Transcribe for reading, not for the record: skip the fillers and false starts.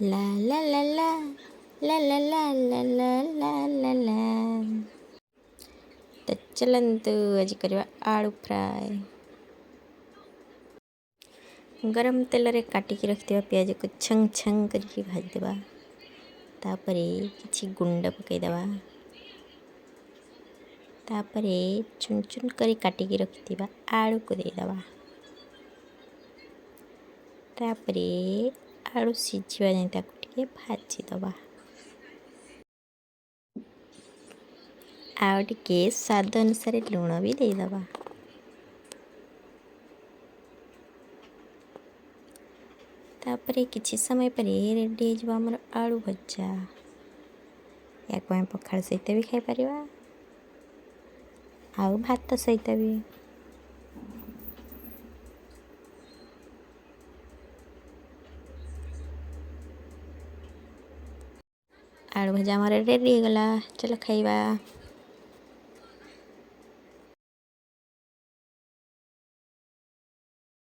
ଲା ଲା ଲା ଲା ଲା ଲା ଲା ଲା ଲା ଲା ଲା ଲା। ତ ଚଲନ୍ତୁ ଆଜି କରିବା ଆଳୁ ଫ୍ରାଏ। ଗରମ ତେଲରେ କାଟିକି ରଖିଥିବା ପିଆଜକୁ ଛଙ୍ଗ ଛଙ୍ଗ କରିକି ଭାଜିଦେବା। ତାପରେ କିଛି ଗୁଣ୍ଡ ପକାଇଦେବା। ତାପରେ ଚୁନ ଚୁନ କରି କାଟିକି ରଖିଥିବା ଆଳୁକୁ ଦେଇଦେବା। ତାପରେ ଆଳୁ ସିଝିବା ଯାଏଁ ତାକୁ ଟିକେ ଭାଜିଦେବା। ଆଉ ଟିକେ ସ୍ୱାଦ ଅନୁସାରେ ଲୁଣ ବି ଦେଇଦେବା। ତାପରେ କିଛି ସମୟ ପରେ ରେଡ଼ି ହେଇଯିବ ଆମର ଆଳୁ ଭଜା। ୟାକୁ ଆମେ ପଖାଳ ସହିତ ବି ଖାଇପାରିବା, ଆଉ ଭାତ ସହିତ ବି। ଆଳୁ ଭଜା ଆମର ରେଡ଼ି ହେଇଗଲା, ଚାଲ ଖାଇବା।